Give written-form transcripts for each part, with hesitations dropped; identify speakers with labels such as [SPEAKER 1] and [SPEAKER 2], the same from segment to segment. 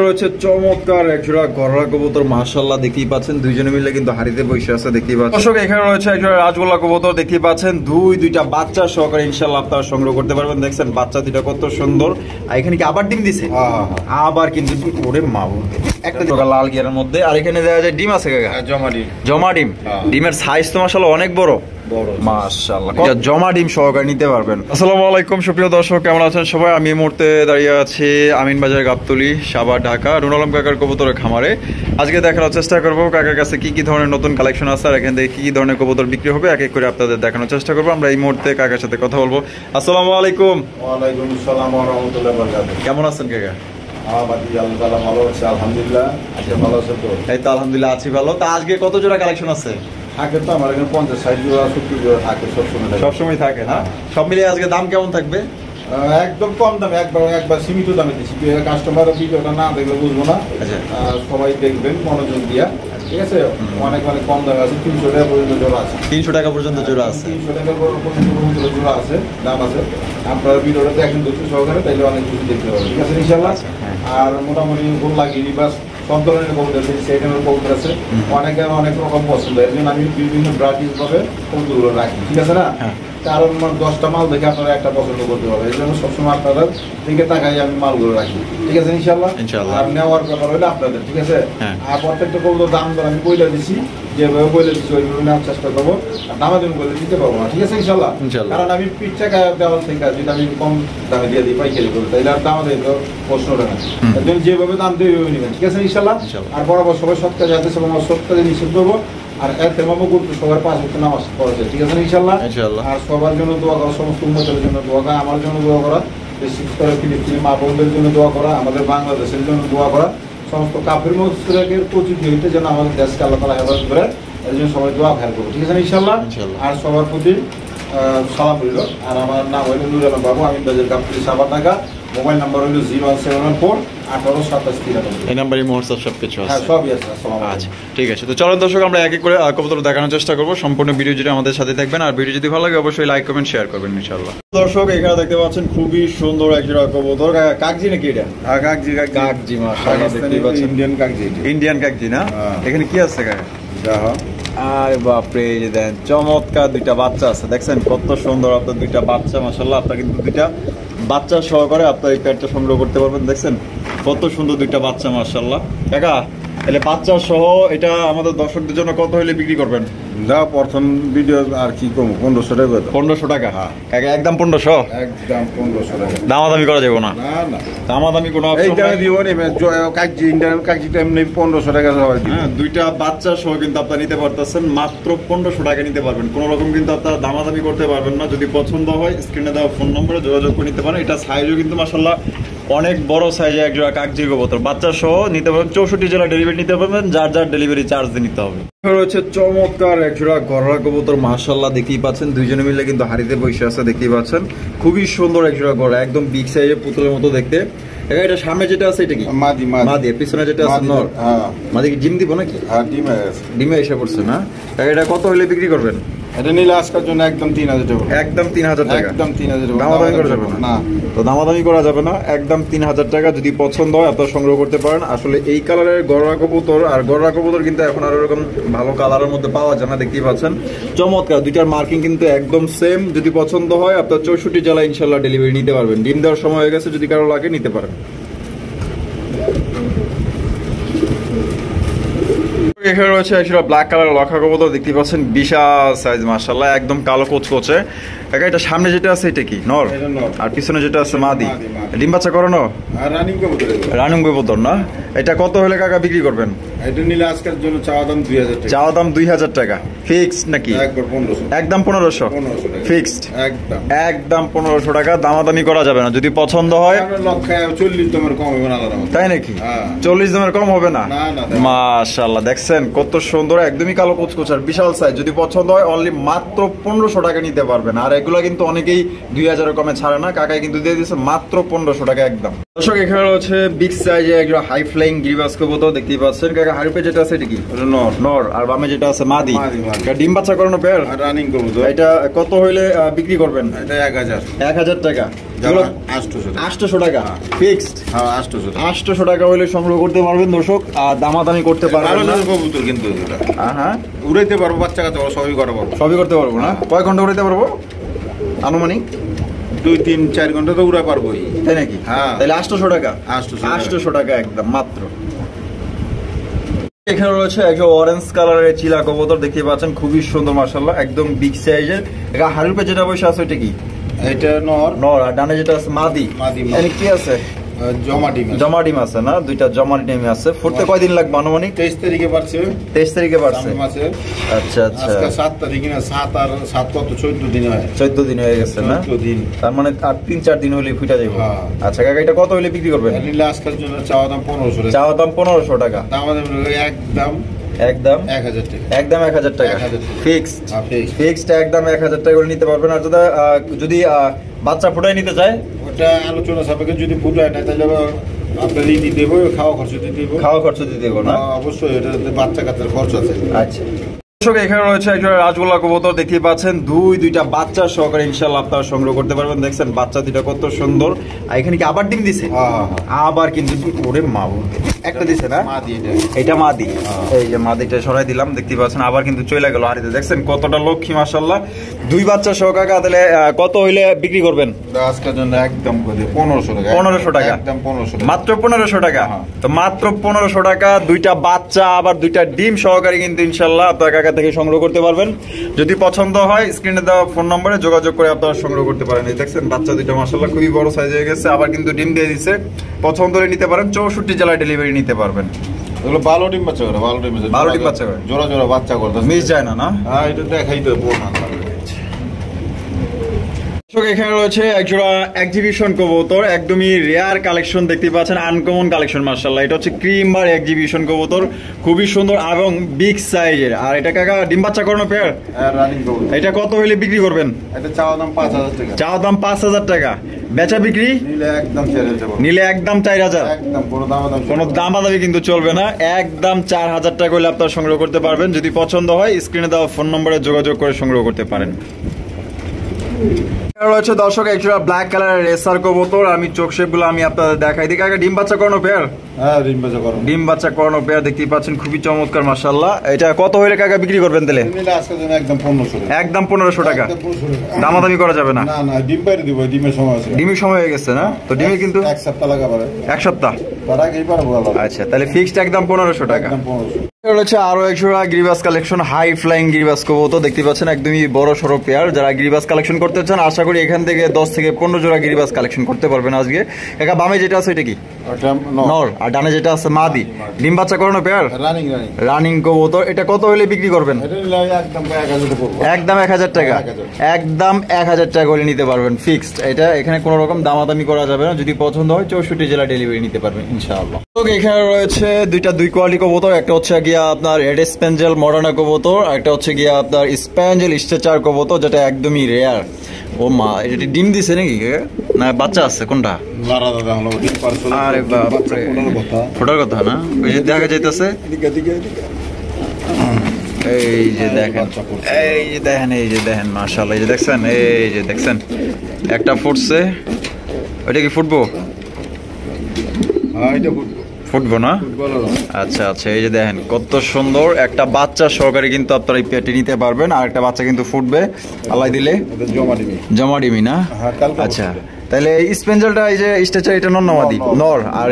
[SPEAKER 1] রয়েছে চমৎকার একজোড়া গররা কবুতর, মাশাআল্লাহ দেখতেই পাচ্ছেন দুইজনে মিলে কিন্তু হাড়িতে বসে আছে দেখতেই পাচ্ছেন। দর্শক এখানে রয়েছে একজোড়া রাজগোল্লা কবুতর দেখতেই পাচ্ছেন, দুইটা বাচ্চা সহকারে ইনশাআল্লাহ আপনারা সংগ্রহ করতে পারবেন। দেখছেন বাচ্চা দুইটা কত সুন্দর। আর এখানে কি আবার ডিম দিছে? আবার কিন্তু ওরে মা একটা লাল গিয়ারের মধ্যে। আর এখানে দেখা যায় ডিম আছে কাকা? জমা ডিম। ডিমের সাইজ তো মাশাআল্লাহ অনেক বড় মাশাআল্লাহ, জমা ডিম সহকারে নিতে পারবেন। আসসালামু আলাইকুম সুপ্রিয় দর্শক, কেমন আছেন সবাই? আমি এই মুহূর্তে দাঁড়িয়ে আছি আমিন বাজার গাবতলী সাভার ঢাকা নুর আলম কাকার কবুতরের খামারে। আজকে দেখানোর চেষ্টা করবো কাকার কাছে কি কি ধরনের নতুন কালেকশন আছে আর এখান থেকে কি কি ধরনের কবুতর বিক্রি হবে এক এক করে আপনাদের দেখানোর চেষ্টা করবো। আমরা এই মুহূর্তে কাকার সাথে কথা বলবো। আসসালামু আলাইকুম।
[SPEAKER 2] ওয়ালাইকুম আসসালাম ওয়া রাহমাতুল্লাহি ওয়া বারাকাতুহু।
[SPEAKER 1] কেমন আছেন কাকা?
[SPEAKER 2] আলহামদুলিল্লাহ ভালো আছি, আলহামদুলিল্লাহ। আচ্ছা ভালো আছেন তো?
[SPEAKER 1] এই তো আলহামদুলিল্লাহ আছি ভালো। তা আজকে কত জোড়া কালেকশন আছে?
[SPEAKER 2] থাকে তো আমার এখানে 50-60 জোড়া 70 জোড়া থাকে,
[SPEAKER 1] সবসময় থাকে না? সব মিলিয়ে আজকে দাম কেমন থাকবে?
[SPEAKER 2] একদম কম দামে, একবার সীমিত দামে দিচ্ছি। কাস্টমার ভিডিওটা না দেখলে বুঝবো না। সবাই দেখবেন মনোযোগ দিয়া, ঠিক আছে? অনেক কম দামে আছে, 300 টাকা পর্যন্ত জোড়া আছে।
[SPEAKER 1] 300 টাকা পর্যন্ত জোড়া আছে?
[SPEAKER 2] 300 টাকা পর্যন্ত জোড়া আছে, দাম আছে। আপনারা ভিডিওটা দেখেন ধৈর্য সহকারে, তাইলে অনেক কিছু দেখতে পাবেন, ঠিক আছে ইনশাআল্লাহ। আর মোটামুটি ফুল লাগিয়ে বাস সব ধরনের কবুতর আছে, সেই ধরনের কবুতর আছে। অনেকের অনেক রকম পছন্দ, এর জন্য আমি বিভিন্ন ব্রাটিস ভাবে কবুতরগুলো রাখি, ঠিক আছে না? কারণ 10টা মাল দেখে আপনারা একটা পছন্দ করতে পারবেন, এই জন্য সবসময় আপনারা দিকে তাকাই আমি মালগুলো রাখি, ঠিক আছে ইনশাআল্লাহ। আর নেওয়ার ব্যাপার হলে আপনাদের, ঠিক আছে? আর প্রত্যেকটা কবুতর দাম দর আমি বইলে দিচ্ছি, যেভাবে বলে দিচ্ছি ওইভাবে নেওয়ার চেষ্টা করবো। আর দামাদামি বলে দিতে পারবো না, ঠিক আছে ইনশাআল্লাহ। কারণ আমি পিঠ টাকা দেওয়ার থেকে যদি আমি কম দামে দিয়ে দিই পাইকারি করে, তাইলে আর দামাদামি তো প্রশ্নটা না। এর জন্য যেভাবে দাম দিয়ে ওইভাবে নেবেন, ঠিক আছে ইনশাআল্লাহ। আর বরাবর সবাই সৎ কাজে হাতে সবাই সৎ কাজে নিষেধ করবো। আর সবার 5 ওয়াক্ত নামাজ পড়া যায়, ঠিক আছে ইনশাআল্লাহ। আর সবার জন্য দোয়া করা, সমস্ত উম্মতের জন্য দোয়া করা, আমার জন্য দোয়া করা, বিশেষ করে ফিলিপিন মা বোনদের জন্য দোয়া করা, আমাদের বাংলাদেশের জন্য দোয়া করা, সমস্ত কাফির মুশরিকের প্রতিটি হইতে যেন আমাদের দেশকে আল্লাহ তাআলা হেফাজত করে, এর জন্য সবাই দোয়া খেয়াল করবো, ঠিক আছে ইনশাআল্লাহ। আর সবার প্রতি সালাম রইল। আর আমার নাম হইল নুর আলম বাবু, আমিন বাজার গাবতলী সাভার ঢাকা। মোবাইল নাম্বার হইল 01714-18-2793।
[SPEAKER 1] এই নাম্বারে হোয়াটসঅ্যাপ সবকিছু আছে?
[SPEAKER 2] সবই আছে।
[SPEAKER 1] আচ্ছা ঠিক আছে, তো চলুন দর্শক আমরা এক এক করে কবুতর দেখানোর চেষ্টা করবো। সম্পূর্ণ ভিডিও জুড়ে আমাদের সাথে থাকবেন, আর ভিডিও যদি ভালো লাগে অবশ্যই লাইক কমেন্ট শেয়ার করবেন ইনশাআল্লাহ। দর্শক এখানে দেখতে পাচ্ছেন খুবই সুন্দর একজোড়া কবুতর, কাকজি নাকি এটা? কাকজি মাশাআল্লাহ দেখতে পাচ্ছেন, ইন্ডিয়ান কাকজি না? এখানে কি আছে কাকা? আরে বাপরে, এই যে দেন চমৎকার দুইটা বাচ্চা আছে, দেখছেন কত সুন্দর আপনার দুইটা বাচ্চা মাশাআল্লাহ। আপনার কিন্তু দুইটা বাচ্চা সহকারে আপনার এই প্যাডটা সংগ্রহ করতে পারবেন, দেখছেন কত সুন্দর দুইটা বাচ্চা মাশাআল্লাহ। কাকা তাহলে বাচ্চা সহ এটা আমাদের দর্শকদের জন্য কত হলে বিক্রি করবেন?
[SPEAKER 2] দাও প্রথম ভিডিও আর কি কম 1500 টাকা। 1500 টাকা?
[SPEAKER 1] হ্যাঁ কাকা একদম 1500?
[SPEAKER 2] একদম 1500 টাকা।
[SPEAKER 1] দামাদামি করা যাবে না?
[SPEAKER 2] না না
[SPEAKER 1] দামাদামি কোনো অপশন
[SPEAKER 2] এই দামে দিব না। কাকজি ইন্ডিয়ান কাকজিটা এমনি 1500 টাকা সবাই দিই।
[SPEAKER 1] হ্যাঁ দুইটা বাচ্চা সহ কিন্তু আপনারা নিতে পারতেছেন মাত্র 1500 টাকা নিতে পারবেন। কোনো রকম কিন্তু আপনারা দামাদামি করতে পারবেন না। যদি পছন্দ হয় স্ক্রিনে দেওয়া ফোন নম্বরে যোগাযোগ করে নিতে পারেন। এটা সাইজও কিন্তু মাশাআল্লাহ অনেক বড় সাইজে একজোড়া কাকজি কবুতর, বাচ্চা সহ নিতে পারবেন। 64 জেলা ডেলিভারি নিতে পারবেন, যার ডেলিভারি চার্জ দিয়ে নিতে হবে। রয়েছে চমৎকার একজোড়া গররা কবুতর মাশাআল্লাহ দেখতেই পাচ্ছেন, দুইজনে মিলে কিন্তু হাড়িতে বসে আছে দেখতেই পাচ্ছেন। খুবই সুন্দর একজোড়া গররা, একদম বিগ সাইজের পুতুলের মতো দেখতে। এটা সামনে যেটা আছে এটা কি? মাদি। পিছনে যেটা আছে নর। মাদি কি ডিম দিব নাকি?
[SPEAKER 2] হ্যাঁ
[SPEAKER 1] ডিমে এসে পড়ছে না? এটা কত হলে বিক্রি করবেন?
[SPEAKER 2] এটা নিলে আজকের জন্য একদম 3000 টাকা।
[SPEAKER 1] একদম 3000 টাকা?
[SPEAKER 2] একদম 3000 টাকা।
[SPEAKER 1] দামাদামি করা যাবে না? না তো দামাদামি করা যাবে না, একদম 3000 টাকা। যদি পছন্দ হয় আপনারা সংগ্রহ করতে পারেন। আসলে এই কালারের গররা কবুতর, আর গররা কবুতর কিন্তু এখন আর এরকম ভালো কালারের মধ্যে পাওয়া যায় না, দেখতেই পাচ্ছেন চমৎকার। দুইটার মার্কিং কিন্তু একদম সেম। যদি পছন্দ হয় আপনার 64 জেলায় ইনশাআল্লাহ ডেলিভারি নিতে পারবেন। ডিম দেওয়ার সময় হয়ে গেছে, যদি কারো লাগে নিতে পারেন। এখানে রয়েছে একটা ব্ল্যাক কালার লক্ষা কবুতর দেখতে পাচ্ছেন, বিশাল সাইজ মাশাআল্লাহ, একদম কালো কোচকোচে। এটা সামনে যেটা আছে এটা কি নর? আর পিছনে যেটা আছে মাদি। ডিম বাচ্চা করানো রানিং কবুতর না? এটা কত হলে কাকা বিক্রি করবেন?
[SPEAKER 2] এটা নিলে আজকের জন্য চাওয়া দাম 2000 টাকা।
[SPEAKER 1] চাওয়া দাম 2000 টাকা ফিক্সড নাকি? একদম 1500 ফিক্সড? একদম 1500 টাকা, দামাদামি করা যাবে না। যদি পছন্দ হয়
[SPEAKER 2] 40 দামের কম হবে না?
[SPEAKER 1] তাই নাকি? 40 দামের কম হবে না? মাশাআল্লাহ দেখছেন কত সুন্দর, একদমই কালো কুচকুচার বিশাল সাইজ। যদি পছন্দ হয় অনলি মাত্র 1500 টাকা নিতে পারবেন। আর এগুলা কিন্তু অনেকেই 2000 এর কমে ছাড়ে না, কাকাই কিন্তু দিয়ে দিচ্ছে মাত্র 1500 টাকা একদম। দর্শক এখানে রয়েছে বিগ সাইজে একজন হাই ফ্লাইং গিরিবাজ কবুতর দেখতেই পাচ্ছেন। কাকা হাড়িপে যেটা আছে এটা কি?
[SPEAKER 2] ওটা নর
[SPEAKER 1] নর। আর বামে যেটা আছে মাদি।
[SPEAKER 2] মাদি।
[SPEAKER 1] এটা ডিম বাচ্চা করানো পেয়ার।
[SPEAKER 2] রানিং কবুতর।
[SPEAKER 1] এটা কত হইলে বিক্রি করবেন?
[SPEAKER 2] এটা 1000
[SPEAKER 1] 1000 টাকা। 800 টাকা ফিক্সড।
[SPEAKER 2] হ্যাঁ 800
[SPEAKER 1] 800 টাকা হইলে সংগ্রহ করতে পারবেন দর্শক। আর দামাদামি করতে পারবেন না।
[SPEAKER 2] কবুতর কিন্তু এটা
[SPEAKER 1] হ্যাঁ
[SPEAKER 2] উড়াইতে পারবো, বাচ্চা কাচ্চা সবই করতে পারবো।
[SPEAKER 1] সবই করতে পারবো না? কয় ঘন্টা উড়াইতে পারবো আনুমানিক?
[SPEAKER 2] 2-3-4 ঘন্টা তো উড়া পারবোই।
[SPEAKER 1] তাই নাকি?
[SPEAKER 2] হ্যাঁ।
[SPEAKER 1] তাহলে 800 টাকা।
[SPEAKER 2] 800
[SPEAKER 1] টাকা একদম মাত্র। এখানে রয়েছে একটা অরেঞ্জ কালারের চিলা কবুতর, দেখতে পাচ্ছেন খুবই সুন্দর মাশাআল্লাহ, একদম বিগ সাইজের। এটা হাড়ির পে যেটা বসে আছে এটা কি?
[SPEAKER 2] এটা নর।
[SPEAKER 1] নর। আর ডানে যেটা আছে মাদি। এখানে কি আছে? জমা ডিম আছে না? দুইটা জমা ডিম আছে। ফুটতে কয়দিন লাগবে আনুমানিক?
[SPEAKER 2] 23 তারিখে পারছে।
[SPEAKER 1] 23 তারিখে পারছে। আচ্ছা আচ্ছা।
[SPEAKER 2] আজকে 7 তারিখ না? 7 আর 7 কত 14 দিন হয়।
[SPEAKER 1] 14 দিন হয়ে গেছে না?
[SPEAKER 2] 14 দিন।
[SPEAKER 1] তার মানে আর 3-4 দিন হলে ফুটা যাবে।
[SPEAKER 2] হ্যাঁ।
[SPEAKER 1] আচ্ছা কাকা, এটা কত হলে বিক্রি করবেন?
[SPEAKER 2] নিলে আজকের জন্য চাওয়া দাম 1500 টাকা।
[SPEAKER 1] চাওয়া দাম 1500 টাকা।
[SPEAKER 2] আমাদের একদম
[SPEAKER 1] একদম
[SPEAKER 2] 1000 টাকা।
[SPEAKER 1] একদম 1000 টাকা
[SPEAKER 2] 1000
[SPEAKER 1] ফিক্সড।
[SPEAKER 2] ফিক্সড।
[SPEAKER 1] ফিক্সড একদম 1000 টাকা করে নিতে পারবেন। আর যদি বাচ্চা ফুটাই নিতে চায়,
[SPEAKER 2] ওটা আলোচনা সাপেক্ষে যদি ফুটায় না তাহলে আপনার ই দিতে হবে, খাওয়া খরচ দিতে হবে।
[SPEAKER 1] খাওয়া খরচ দিতে দেবো না?
[SPEAKER 2] অবশ্যই, এটা বাচ্চা কাচ্চার খরচ আছে।
[SPEAKER 1] আচ্ছা দর্শক, এখানে রয়েছে একটা রাজগোল্লা কবুতর, দেখতে পাচ্ছেন দুইটা বাচ্চা সহকারে ইনশাআল্লাহ আপনারা সংগ্রহ করতে পারবেন। দেখছেন বাচ্চা দুইটা কত সুন্দর। আর এখানে কি আবার ডিম দিছে? আবার কিন্তু ওরে মা, একটা দিছে না? এটা মাদি। এই যে মাদিটা সরাই দিলাম, দেখতে পাচ্ছেন আবার কিন্তু চলে গেল হাড়িতে। দেখছেন কতটা লক্ষ্মী মাশাআল্লাহ। দুই বাচ্চা সহকারে। তাহলে কত হইলে বিক্রি করবেন?
[SPEAKER 2] আজকের জন্য একদম 1500 টাকা।
[SPEAKER 1] 1500 টাকা
[SPEAKER 2] একদম 1500 টাকা।
[SPEAKER 1] মাত্র 1500 টাকা। তো মাত্র 1500 টাকা দুইটা বাচ্চা আবার দুইটা ডিম সহকারে কিন্তু ইনশাআল্লাহ আপনার কাকা থেকে সংগ্রহ করতে পারবেন। যদি পছন্দ হয় স্ক্রিনে দেওয়া ফোন নম্বরে যোগাযোগ করে আপনারা সংগ্রহ করতে পারেন। এই দেখছেন বাচ্চা দুইটা মাশাআল্লাহ খুবই বড় সাইজ হয়ে গেছে। আবার কিন্তু ডিম দিয়ে দিছে। পছন্দ হলে নিতে পারেন। 64 জেলায় ডেলিভারি নিতে পারবেন।
[SPEAKER 2] এগুলো ভালো ডিম বাচ্চা করে। ভালো ডিম
[SPEAKER 1] বাচ্চা করে।
[SPEAKER 2] জোড়া জোড়া বাচ্চা করতে
[SPEAKER 1] মিস যায় না? না
[SPEAKER 2] হ্যাঁ, এটা দেখাই তো প্রমাণ।
[SPEAKER 1] এখানে রয়েছে একজোড়া এক্সিবিশন কবুতর, একদমই রেয়ার কালেকশন, দেখতে পাচ্ছেন আনকমন কালেকশন মাশাআল্লাহ। এটা হচ্ছে ক্রিম বার এক্সিবিশন কবুতর, খুবই সুন্দর এবং বিগ সাইজের। আর এটা কাকা ডিম বাচ্চা করানো পেয়ার।
[SPEAKER 2] রানিং কবুতর।
[SPEAKER 1] এটা কত হইলে বিক্রি করবেন?
[SPEAKER 2] এটা চাওয়া দাম 5000 টাকা।
[SPEAKER 1] চাওয়া দাম 5000 টাকা। বেচা বিক্রি
[SPEAKER 2] নিলে একদম 4000 টাকা।
[SPEAKER 1] নিলে একদম 4000।
[SPEAKER 2] একদম কোনো
[SPEAKER 1] দামাদামি কিন্তু চলবে না। একদম 4000 টাকা হলে আপনারা সংগ্রহ করতে পারবেন। যদি পছন্দ হয় স্ক্রিনে দেওয়া ফোন নম্বরে যোগাযোগ করে সংগ্রহ করতে পারেন। রয়েছে দর্শক একটা ব্ল্যাক কালারের রেসার কবুতর। আমি চোখ শেপগুলো আমি আপনাদের দেখাই দিই। কাকা ডিম বাচ্চা করানো পেয়ার।
[SPEAKER 2] হ্যাঁ, ডিম বাচ্চা করানো।
[SPEAKER 1] ডিম বাচ্চা করানো পেয়ার, দেখতেই পাচ্ছেন খুবই চমৎকার মাশাআল্লাহ। এটা কত হইলে কাকা বিক্রি করবেন তাহলে?
[SPEAKER 2] নিলে আজকের জন্য একদম 1500 টাকা।
[SPEAKER 1] একদম 1500 টাকা।
[SPEAKER 2] একদম 1500 টাকা।
[SPEAKER 1] দামাদামি করা যাবে না?
[SPEAKER 2] না না, ডিম বাইরে দিব, ডিমের সময় আছে।
[SPEAKER 1] ডিমের সময় হয়ে গেছে না? তো ডিমে কিন্তু
[SPEAKER 2] এক সপ্তাহ লাগা পারে।
[SPEAKER 1] এক সপ্তাহ
[SPEAKER 2] তার আগেই পারবো।
[SPEAKER 1] আচ্ছা, তাহলে ফিক্সড একদম 1500 টাকা।
[SPEAKER 2] একদম 1500।
[SPEAKER 1] রয়েছে আরো একজোড়া গিরিবাস কালেকশন, হাই ফ্লাইং গিরিবাস কবুতর, দেখতে পাচ্ছেন একদমই বড় সড়ো পেয়ার। যারা গিরিবাস কালেকশন করতে চান আশা করি এখান থেকে 10 থেকে 15 জোড়া গিরিবাস কালেকশন করতে পারবেন আজকে। একা বামে যেটা আছে এটা কি?
[SPEAKER 2] ওটা
[SPEAKER 1] নর। আর ডানে যেটা আছে মাদি। ডিম বাচ্চা করানো পেয়ার।
[SPEAKER 2] রানিং
[SPEAKER 1] রানিং কবুতর। এটা কত হলে বিক্রি করবেন?
[SPEAKER 2] এটা নিলে একদম 1000 টাকা পড়বে।
[SPEAKER 1] একদম 1000 টাকা। একদম 1000 টাকা করে নিতে পারবেন ফিক্সড। এটা এখানে কোনো রকম দামাদামি করা যাবে না। যদি পছন্দ হয় 64 জেলা ডেলিভারি নিতে পারবেন ইনশাআল্লাহ। তো এখানে রয়েছে দুই কোয়ালিটি কবুতর। একটা হচ্ছে গিয়া আপনার রেড স্পেঞ্জেল মডার্না কবুতর, আর একটা হচ্ছে গিয়া আপনার স্পেঞ্জেল স্ট্রেচার কবুতর, যেটা একদমই রেয়ার। ও মা, এটা ডিম দিছে নাকি না বাচ্চা আছে কোনটা? আরে বাপরে, ফোটার কথা না? ওই যে দেখা যাইতেছে, এই যে দেখেন, এই যে দেখেন মাশাআল্লাহ, এই যে দেখছেন, এই যে দেখছেন একটা ফুটছে। ওইটা কি ফুটবো? ফুটবো না? আচ্ছা আচ্ছা, এই যে দেখেন কত সুন্দর একটা বাচ্চা সহকারে কিন্তু আপনারা এই পেটে নিতে পারবেন। আর একটা বাচ্চা কিন্তু ফুটবে আল্লাহ দিলে, জমা ডিমি না? আচ্ছা, তাহলে এই স্পেঞ্জেলটা, এই যে স্ট্রেচার, এটা নর না মাদি? নর। আর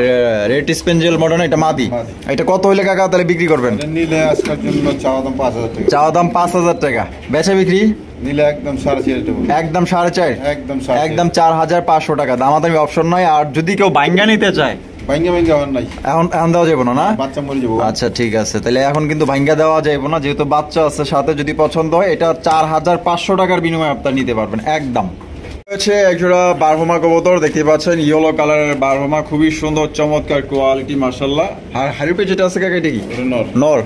[SPEAKER 1] রেড স্পেঞ্জেল মডার্ন এটা মাদি। এটা কত হইলে কাকা তাহলে বিক্রি করবেন?
[SPEAKER 2] নিলে আজকের জন্য চাওয়া দাম 5000 টাকা।
[SPEAKER 1] চাওয়া দাম 5000 টাকা। বেচা বিক্রি
[SPEAKER 2] নিলে একদম 4.5 টাকা।
[SPEAKER 1] একদম 4.5।
[SPEAKER 2] একদম
[SPEAKER 1] 4500 টাকা। দামাদামি অপশন নয়। আর যদি কেউ বাইঙ্গা নিতে চায়, এখন দেওয়া যাবে না? আচ্ছা ঠিক আছে, তাহলে এখন কিন্তু ভাঙ্গা দেওয়া যাবে না, যেহেতু বাচ্চা আছে সাথে। যদি পছন্দ হয় এটা 4500 টাকার বিনিময়ে আপনারা নিতে পারবেন একদম। হচ্ছে একজোড়া বারহমা কবুতর দেখতে পাচ্ছেন, ইয়েলো কালারের বারহমা, খুবই সুন্দর চমৎকার কোয়ালিটি মাশাআল্লাহ। আর হারিপে যেটা আছে কাকা, এটা কি
[SPEAKER 2] নর?
[SPEAKER 1] নর।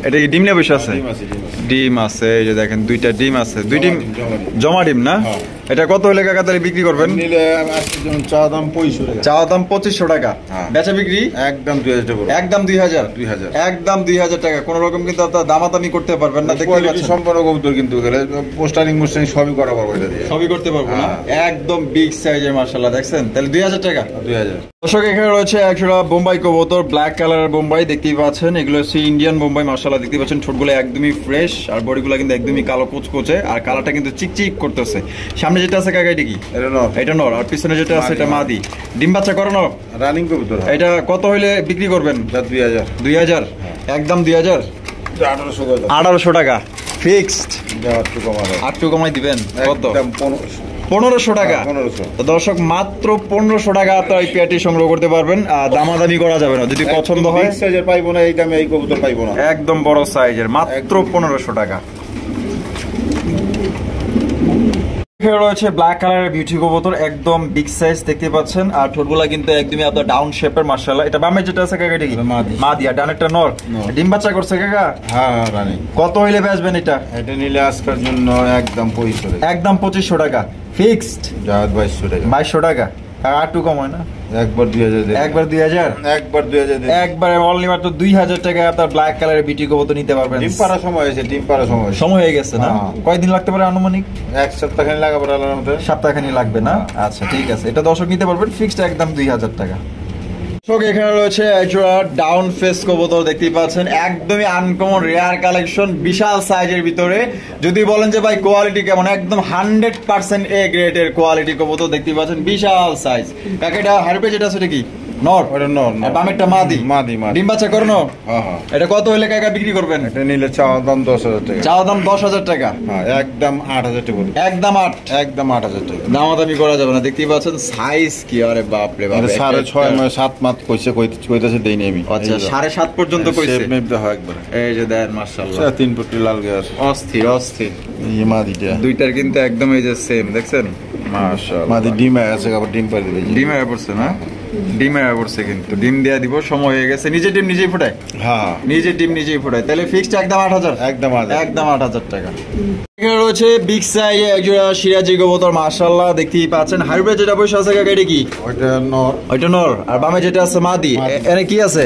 [SPEAKER 1] এটা কি ডিম নিয়ে বসে আছে?
[SPEAKER 2] ডিম আছে, ডিম আছে।
[SPEAKER 1] ডিম আছে, এই যে দেখেন দুইটা ডিম আছে, দুই ডিম
[SPEAKER 2] জমা ডিম।
[SPEAKER 1] জমা ডিম না?
[SPEAKER 2] হ্যাঁ।
[SPEAKER 1] এটা কত হলে কাকা তাহলে বিক্রি করবেন?
[SPEAKER 2] নিলে আজকে যেমন চা দাম 25 টাকা।
[SPEAKER 1] চাওয়া দাম 2500 টাকা,
[SPEAKER 2] হ্যাঁ।
[SPEAKER 1] বেচা বিক্রি
[SPEAKER 2] একদম 2000 টাকা পড়বে।
[SPEAKER 1] একদম 2000।
[SPEAKER 2] 2000
[SPEAKER 1] একদম 2000 টাকা। কোন রকম কিন্তু আপনার দামাদামি করতে পারবেন না, দেখতে
[SPEAKER 2] কোয়ালিটি
[SPEAKER 1] পাচ্ছেন
[SPEAKER 2] সম্পন্ন কবুতর কিন্তু গেলে পোস্টারিং মোস্টারিং সবই করা পারবো এটা দিয়ে।
[SPEAKER 1] সবই করতে পারবো না,
[SPEAKER 2] হ্যাঁ।
[SPEAKER 1] একদম বিগ সাইজের মাশাআল্লাহ। দেখছেন তাহলে 2000 টাকা।
[SPEAKER 2] 2000।
[SPEAKER 1] দর্শক এখানে রয়েছে একজোড়া বোম্বাই কবুতর, ব্ল্যাক কালারের বোম্বাই দেখতেই পাচ্ছেন। এগুলো হচ্ছে ইন্ডিয়ান বোম্বাই মাশাআল্লাহ, দেখতে পাচ্ছেন ঠোঁটগুলো একদমই ফ্রেশ আর বডিগুলো কিন্তু একদমই কালো কুচকুচে আর কালারটা কিন্তু চিকচিক করতেছে। সামনে যেটা আছে কাকা, এটা কি?
[SPEAKER 2] এটা নর।
[SPEAKER 1] এটা নর, আর পিছনে যেটা আছে এটা
[SPEAKER 2] মাদি।
[SPEAKER 1] মাদি। ডিম বাচ্চা করানো?
[SPEAKER 2] রানিং কবুতর।
[SPEAKER 1] এটা কত হইলে বিক্রি করবেন?
[SPEAKER 2] 2000।
[SPEAKER 1] 2000, একদম 2000।
[SPEAKER 2] 1800 করে দাও।
[SPEAKER 1] 1800 টাকা ফিক্সড।
[SPEAKER 2] যাওয়ার একটু কমাবে।
[SPEAKER 1] আটটু কমাই দিবেন কত?
[SPEAKER 2] একদম 1500।
[SPEAKER 1] 1500 টাকা।
[SPEAKER 2] 1500।
[SPEAKER 1] তো দর্শক মাত্র 1500 টাকা আপনার এই পেয়ারটি সংগ্রহ করতে পারবেন। আর দামাদামি করা যাবে না, যদি পছন্দ হয়।
[SPEAKER 2] বিগ সাইজের পাইবো না, এই দামে এই কবুতর পাইবো না।
[SPEAKER 1] একদম বড় সাইজের, মাত্র 1500 টাকা। এখানে রয়েছে ব্ল্যাক কালারের বিউটি কবুতর, একদম বিগ সাইজ দেখতে পাচ্ছেন। আর ঠোঁটগুলা কিন্তু একদমই আপনার ডাউন শেপের মাশাআল্লাহ। এটা বামে যেটা আছে কাকা, এটা কি?
[SPEAKER 2] মাদি।
[SPEAKER 1] মাদি। আর ডানেরটা নর।
[SPEAKER 2] নর।
[SPEAKER 1] ডিম বাচ্চা করছে কাকা?
[SPEAKER 2] হ্যাঁ হ্যাঁ রানিং।
[SPEAKER 1] কত হইলে বেচবেন এটা?
[SPEAKER 2] এটা নিলে আজকের জন্য একদম 2500 টাকা।
[SPEAKER 1] একদম 2500 টাকা ফিক্সড।
[SPEAKER 2] যাওয়ার 2200 টাকা।
[SPEAKER 1] 2200 টাকা। আর একটু কম হয় না?
[SPEAKER 2] একবার 2000 দেন।
[SPEAKER 1] একবার 2000।
[SPEAKER 2] একবার 2000 দেন।
[SPEAKER 1] একবার অনলি মাত্র 2000 টাকা আপনার ব্ল্যাক কালারের বিউটি কবুতর নিতে পারবেন।
[SPEAKER 2] ডিম পাড়া সময় হয়েছে, ডিম পাড়া সময় হয়েছে।
[SPEAKER 1] সময় হয়ে গেছে না?
[SPEAKER 2] হ্যাঁ।
[SPEAKER 1] কয়দিন লাগতে পারে আনুমানিক?
[SPEAKER 2] এক সপ্তাহ খানি লাগাবো আল্লাহর মধ্যে।
[SPEAKER 1] সপ্তাহখানি লাগবে না? আচ্ছা ঠিক আছে, এটা দর্শক নিতে পারবেন ফিক্সড একদম 2000 টাকা। দর্শক এখানে রয়েছে একজোড়া ডাউন ফেস কবুতর দেখতেই পাচ্ছেন, একদমই আনকমন রেয়ার কালেকশন, বিশাল সাইজের ভিতরে। যদি বলেন যে ভাই কোয়ালিটি কেমন, একদম 100% এ গ্রেডের কোয়ালিটি কবুতর দেখতেই পাচ্ছেন, বিশাল সাইজ। কাকেটা হারপে যেটা আছে এটা কি? নর।
[SPEAKER 2] ওটা নর।
[SPEAKER 1] আর বামেরটা মাদি।
[SPEAKER 2] মাদি, মাদি।
[SPEAKER 1] ডিম বাচ্চা করানো?
[SPEAKER 2] হ্যাঁ হ্যাঁ।
[SPEAKER 1] এটা কত হইলে কাকা বিক্রি করবেন?
[SPEAKER 2] এটা নিলে চাওয়া দাম 10000 টাকা।
[SPEAKER 1] চাওয়া দাম 10,000 টাকা।
[SPEAKER 2] হ্যাঁ একদম 8000 টাকা পড়বে।
[SPEAKER 1] একদম 8।
[SPEAKER 2] একদম 8000 টাকা।
[SPEAKER 1] দামাদামি করা যাবে না, দেখতেই পাচ্ছেন সাইজ কি, আরে বাপ রে বাপ।
[SPEAKER 2] এটা 6.5 মাস 7 মাস কইতেছে দেইনি আমি।
[SPEAKER 1] আচ্ছা 7.5 পর্যন্ত কইছে।
[SPEAKER 2] শেপ মেপ দেওয়া একবারে।
[SPEAKER 1] এই যে দেন মাশাআল্লাহ,
[SPEAKER 2] 3 ফুট লাল গ্যাস।
[SPEAKER 1] অস্থির অস্থির।
[SPEAKER 2] এই মাদিটা।
[SPEAKER 1] দুইটার কিন্তু একদম এই যে সেম, দেখছেন মাশাআল্লাহ।
[SPEAKER 2] মাদি ডিম আছে, আবার ডিম পাড়ি দিবে।
[SPEAKER 1] ডিম এর পড়ছে না? ডিম এর পড়ছে, কিন্তু ডিম দেয়া দিব, সময় হয়ে গেছে। নিজে ডিম নিজেই ফুটায়?
[SPEAKER 2] হ্যাঁ
[SPEAKER 1] নিজে ডিম নিজেই ফুটায়। তাহলে ফিক্সড একদম 8000।
[SPEAKER 2] একদম 8000।
[SPEAKER 1] একদম 8000 টাকা। এখানে রয়েছে বিগ সাইজ একজোড়া সিরাজি কবুতর মাশাআল্লাহ, দেখতেই পাচ্ছেন। হাইব্রিড যেটা বসে আছে কাকা, এটা কি?
[SPEAKER 2] ওইটা নর।
[SPEAKER 1] ওইটা নর। আর বামে যেটা আছে মাদি।
[SPEAKER 2] মাদি।
[SPEAKER 1] এনে কি আছে?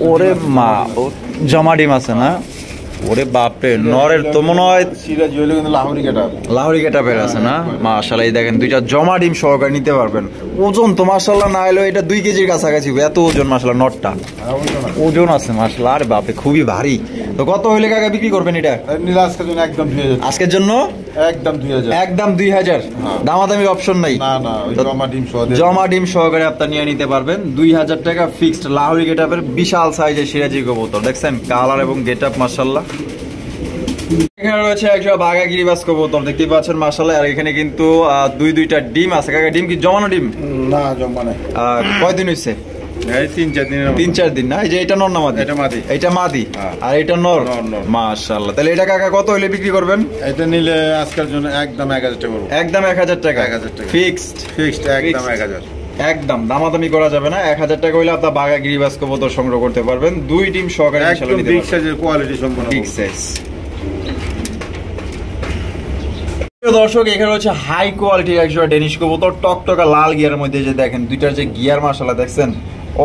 [SPEAKER 1] ওরে মা, ও জমা ডিম আছে না? ওরে বাপরে, নরের তো মনে হয়
[SPEAKER 2] সিরাজি হইলো কিন্তু লাহোরি কাটা।
[SPEAKER 1] লাহোরি কেটা বের আছে না? মাশাআল্লাহ, এই দেখেন দুইটা জমা ডিম সহকারে নিতে পারবেন। ওজন তো মাশাআল্লাহ না হলেও এটা 2 কেজির কাছাকাছি, এত ওজন মাশাআল্লাহ নটটা। ওজন আছে মাশাআল্লাহ, আরে বাপরে খুবই ভারী। তো কত হইলে কাকা বিক্রি করবেন এটা?
[SPEAKER 2] নিলে আজকের জন্য একদম 2000।
[SPEAKER 1] আজকের জন্য
[SPEAKER 2] একদম 2000।
[SPEAKER 1] একদম 2000।
[SPEAKER 2] হ্যাঁ।
[SPEAKER 1] দামাদামির অপশন নাই?
[SPEAKER 2] না না, ওই জমা ডিম সহ দিয়ে।
[SPEAKER 1] জমা ডিম সহকারে আপনি নিয়ে নিতে পারবেন 2000 টাকা ফিক্সড। লাহোরি গেটআপের বিশাল সাইজের সিরাজি কবুতর, দেখছেন কালার এবং গেটআপ মাশাআল্লাহ। এখানে রয়েছে একজোড়া বাঘা গিরিবাজ কবুতর দেখতেই পাচ্ছেন মাশাআল্লাহ। আর এখানে কিন্তু দুইটা ডিম আছে কাকা। ডিম কি জমানো ডিম?
[SPEAKER 2] না জমা নাই।
[SPEAKER 1] কয়দিন হইছে?
[SPEAKER 2] এই 3-4 দিনের মতো।
[SPEAKER 1] 3-4 দিন না? এই যে এটা নর না মাদি?
[SPEAKER 2] এটা মাদি।
[SPEAKER 1] এটা মাদি।
[SPEAKER 2] হ্যাঁ।
[SPEAKER 1] আর এটা নর।
[SPEAKER 2] নর, নর।
[SPEAKER 1] মাশাআল্লাহ, তাহলে এটা কাকা কত হইলে বিক্রি করবেন?
[SPEAKER 2] এটা নিলে আজকের জন্য একদম 1000 টাকা পড়বে।
[SPEAKER 1] একদম 1000 টাকা।
[SPEAKER 2] 1000 টাকা।
[SPEAKER 1] ফিক্সড।
[SPEAKER 2] ফিক্সড একদম
[SPEAKER 1] Fixed।
[SPEAKER 2] 1000।
[SPEAKER 1] একদম দামাদামি করা যাবে না। 1000 টাকা হইলে আপনার বাঘা গিরিবাজ কবুতর সংগ্রহ করতে পারবেন। 2 ডিম সহকারে ইনশাআল্লাহ
[SPEAKER 2] একদম
[SPEAKER 1] নিতে
[SPEAKER 2] বিগ
[SPEAKER 1] পারবেন।
[SPEAKER 2] সাইজের কোয়ালিটি সম্পন্ন।
[SPEAKER 1] Big size. দর্শক এখানে হচ্ছে হাই কোয়ালিটির একজোড়া ডেনিশ কবুতর, টকটকা লাল গিয়ারের মধ্যে। যে দেখেন দুইটার যে গিয়ার মাশাআল্লাহ, দেখছেন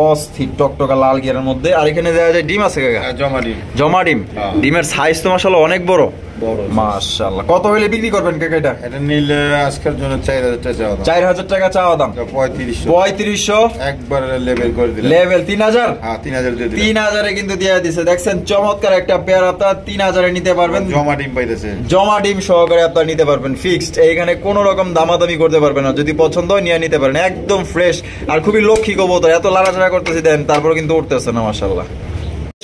[SPEAKER 1] অস্থির টকটকা লাল গিয়ারের মধ্যে। আর এখানে দেখা যায় ডিম আছে কাকা?
[SPEAKER 2] জমা ডিম।
[SPEAKER 1] জমা ডিম।
[SPEAKER 2] হ্যাঁ।
[SPEAKER 1] ডিমের সাইজ তো মাশাআল্লাহ অনেক বড়।
[SPEAKER 2] বড়।
[SPEAKER 1] মাশাআল্লাহ, কত হইলে বিক্রি করবেন কাকা এটা?
[SPEAKER 2] এটা নিলে আজকের জন্য 4000 টাকা চাওয়া দাম।
[SPEAKER 1] 4000 টাকা চাওয়া দাম।
[SPEAKER 2] 3500।
[SPEAKER 1] 3500
[SPEAKER 2] একবার লেভেল করে দিলে।
[SPEAKER 1] লেভেল 3000।
[SPEAKER 2] হ্যাঁ 3000 দিয়ে দিলে।
[SPEAKER 1] 3000 এ কিন্তু দিয়ে দিছে, দেখছেন চমৎকার একটা পেয়ার আপনারা 3000 এ নিতে পারবেন।
[SPEAKER 2] জমা ডিম পাইতেছে।
[SPEAKER 1] জমা ডিম সহকারে আপনারা নিতে পারবেন ফিক্সড। এইখানে কোনো রকম দামাদামি করতে পারবেন না, যদি পছন্দ হয় নিয়ে নিতে পারেন। একদম ফ্রেশ আর খুবই লক্ষ্মী কবুতর, এত লাড়াচাড়া করতেছি দেন তারপরে কিন্তু উঠতেছে না মাশাআল্লাহ।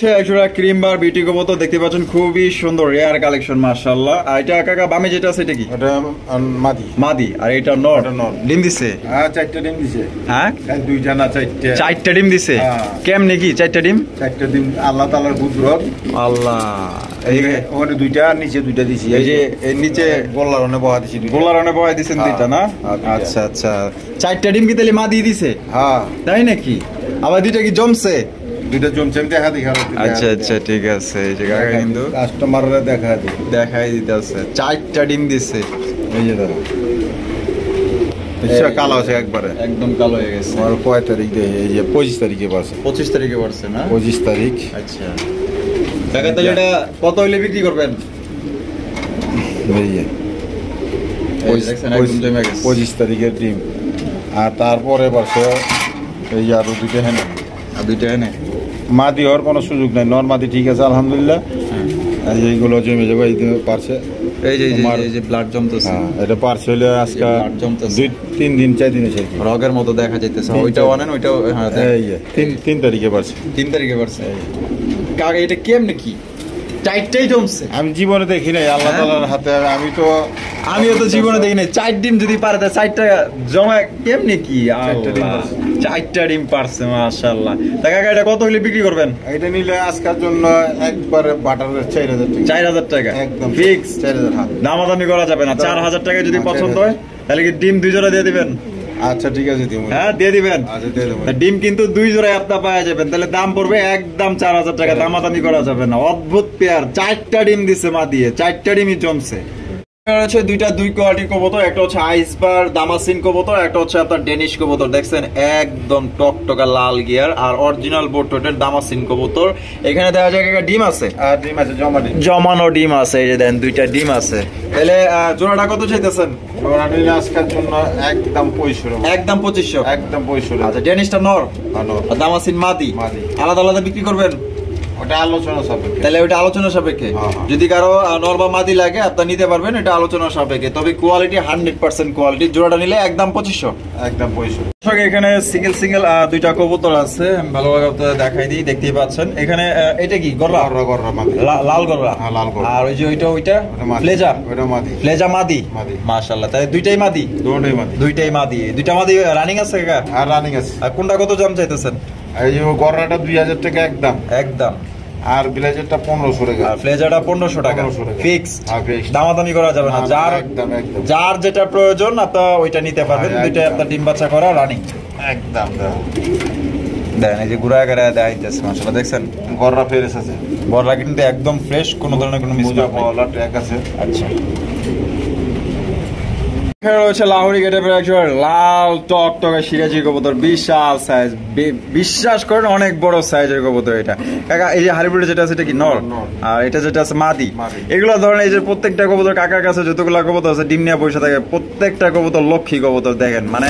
[SPEAKER 1] ক্রিম বার বিউটি কবুতর দেখতে পাচ্ছেন, খুবই সুন্দর রেয়ার কালেকশন মাশাআল্লাহ। আর এটা কাকা বামে যেটা আছে এটা কি?
[SPEAKER 2] এটা মাদি।
[SPEAKER 1] মাদি। আর এটা নর?
[SPEAKER 2] এটা নর।
[SPEAKER 1] ডিম দিছে?
[SPEAKER 2] হ্যাঁ, 4টা ডিম দিছে।
[SPEAKER 1] হ্যাঁ,
[SPEAKER 2] দুইটা না 4টা।
[SPEAKER 1] 4টা ডিম দিছে?
[SPEAKER 2] হ্যাঁ।
[SPEAKER 1] কেমনে কি 4টা ডিম?
[SPEAKER 2] 4টা ডিম আল্লাহ তাআলার কুদরত।
[SPEAKER 1] আল্লাহ। এই
[SPEAKER 2] ওখানে দুইটা, নিচে দুইটা দিছি।
[SPEAKER 1] এই যে এর নিচে
[SPEAKER 2] গোল্লার অনে বহা দিছি দুইটা।
[SPEAKER 1] গোলার অনে বহাই দিছেন দুইটা না? আচ্ছা আচ্ছা। 4টা ডিম কি তাহলে মাদি দিছে?
[SPEAKER 2] হ্যাঁ।
[SPEAKER 1] তাই নাকি? আবার দুইটা কি জমছে?
[SPEAKER 2] দুইটা জমছে, আমি দেখা দিই।
[SPEAKER 1] আচ্ছা আচ্ছা, ঠিক আছে। এই যে কাকা কিন্তু
[SPEAKER 2] কাস্টমাররা দেখাই
[SPEAKER 1] দিতেছে 4টা ডিম দিছে।
[SPEAKER 2] এই যে দাদা কালো আছে একবারে,
[SPEAKER 1] একদম কালো হয়ে গেছে।
[SPEAKER 2] আর কয় তারিখ দেয়? এই যে 25 তারিখে পারছে।
[SPEAKER 1] 25 তারিখে পড়ছে না?
[SPEAKER 2] 25 তারিখ।
[SPEAKER 1] আচ্ছা কাকা, তাহলে এটা কত হইলে বিক্রি করবেন?
[SPEAKER 2] এই যে 25 তারিখের ডিম। আর তারপরে পারছে এই যে আরো দুইটা হেনে।
[SPEAKER 1] আর দুইটা হেনে
[SPEAKER 2] মাদি হওয়ার কোনো সুযোগ নাই, নর্মাদি ঠিক আছে আলহামদুলিল্লাহ। এইগুলো জমে যাবে, এই পারছে।
[SPEAKER 1] এই যে ব্লাড জমতেছে,
[SPEAKER 2] এটা পারছে হলে আজকে
[SPEAKER 1] ব্লাড জমতেছে
[SPEAKER 2] 2-3 দিন 4 দিন হয়েছে
[SPEAKER 1] রগের মতো দেখা যাইতেছে। ওইটাও আনেন, ওইটাও। হ্যাঁ,
[SPEAKER 2] এই যে 3 তারিখে পারছে।
[SPEAKER 1] 3 তারিখে পারছে কাকা। এটা কেমনে কি 4টাই জমছে? আমি
[SPEAKER 2] জীবনে দেখি নাই, আল্লাহ তাআলার হাতে।
[SPEAKER 1] আমিও তো জীবনে দেখি নাই। 4 ডিম যদি পারে তা 4টা জমা কেমনে কি? 4টা ডিম পারছে মাশাআল্লাহ। তা কাকা, এটা কত হইলে বিক্রি করবেন?
[SPEAKER 2] এটা নিলে আজকের জন্য একবারে বাটারের 4000 টাকা।
[SPEAKER 1] 4000 টাকা
[SPEAKER 2] একদম
[SPEAKER 1] ফিক্স?
[SPEAKER 2] 4000। হাত
[SPEAKER 1] দামাদামি করা যাবে না? 4000 টাকা যদি পছন্দ হয় তাহলে কি ডিম 2 জোড়া দিয়ে দিবেন?
[SPEAKER 2] আচ্ছা ঠিক আছে, দিব।
[SPEAKER 1] হ্যাঁ, দিয়ে দিবেন।
[SPEAKER 2] আচ্ছা, দিয়ে দেব।
[SPEAKER 1] ডিম কিন্তু 2 জোড়ায় আপনি পাওয়া যাবেন। তাহলে দাম পড়বে একদম 4000 টাকা। দামাদামি করা যাবে না। অদ্ভুত পেয়ার। 4টা ডিম দিছে মা দিয়ে, 4টা ডিমই জমছে। হচ্ছে দুই কোয়ালিটির কবুতর। একটা হচ্ছে আইসবার দামাসিন কবুতর, একটা হচ্ছে আপনার ডেনিশ কবুতর। দেখছেন একদম টকটকা লাল গিয়ার আর অরিজিনাল বোর্ডের দামাসিন কবুতর। এখানে দেখা যায় একটা ডিম আছে,
[SPEAKER 2] আর ডিম আছে
[SPEAKER 1] জমানো ডিম আছে। এই যে দেন 2টা ডিম আছে। তাহলে জোড়াটা কত চাইতেছেন?
[SPEAKER 2] জোড়া নিলে আজকের জন্য একদম 2500।
[SPEAKER 1] একদম 2500?
[SPEAKER 2] একদম 2500।
[SPEAKER 1] আচ্ছা, ডেনিশটা নর আর দামাসিন মাদি আলাদা আলাদা বিক্রি করবেন?
[SPEAKER 2] ওটা আলোচনা সাপেক্ষে।
[SPEAKER 1] তাহলে ওটা আলোচনা সাপেক্ষে। যদি কারো নর বা মাদি লাগে আপনি নিতে পারবেন, এটা আলোচনা সাপেক্ষে। তবে কোয়ালিটি 100% কোয়ালিটি। জোড়াটা নিলে একদম 2500।
[SPEAKER 2] একদম 2500।
[SPEAKER 1] এখানে সিঙ্গেল 2টা কবুতর আছে, ভালোভাবে দেখাই দিই। দেখতেই পাচ্ছেন এখানে। এটা কি গররা? লাল গররা। আর ওই যে ওইটা ফ্লেজা?
[SPEAKER 2] ওইটা মাদি।
[SPEAKER 1] ফ্লেজা মাদি। মাশাআল্লাহ। তাহলে দুইটাই মাদি? দুইটাই মাদি। দুইটা মাদি রানিং আছে কাকা?
[SPEAKER 2] আর রানিং আছে।
[SPEAKER 1] আর কোনটা কত দাম চাইতেছেন?
[SPEAKER 2] এই যে গররাটা 2000 টাকা একদম।
[SPEAKER 1] একদম।
[SPEAKER 2] আর ব্লেজারটা 1500 টাকা।
[SPEAKER 1] আর ফ্লেজারটা 1500 টাকা ফিক্সড। দামাদামি করা যাবে না। যার যেটা প্রয়োজন আপনি ওইটা নিতে পারবেন। দুইটা আপনার ডিম বাচ্চা করা রানিং
[SPEAKER 2] একদম।
[SPEAKER 1] দেন এই যে গুড়া গাড়া দেখাইতেছে মাশাআল্লাহ। দেখছেন
[SPEAKER 2] গররা ফ্রেশ আছে।
[SPEAKER 1] গররা কিন্তু একদম ফ্রেশ, কোনো ধরনের কোনো মিসমার্ক নেই।
[SPEAKER 2] ট্যাগ আছে।
[SPEAKER 1] আচ্ছা, রয়েছে লাহোরি গেটের একজন লাল টকটকে সিরাজি কবুতর, বিশাল সাইজ। বিশ্বাস করেন অনেক বড় সাইজের কবুতর এটা কাকা। এই যে হারিপুরে যেটা আছে এটা কি নর? আর এটা যেটা আছে মাদি। এগুলো ধরেন এই যে প্রত্যেকটা কবুতর কাকার কাছে যতগুলো কবুতর আছে ডিম নিয়ে বসে থাকে, প্রত্যেকটা কবুতর লক্ষ্মী কবুতর। দেখেন মানে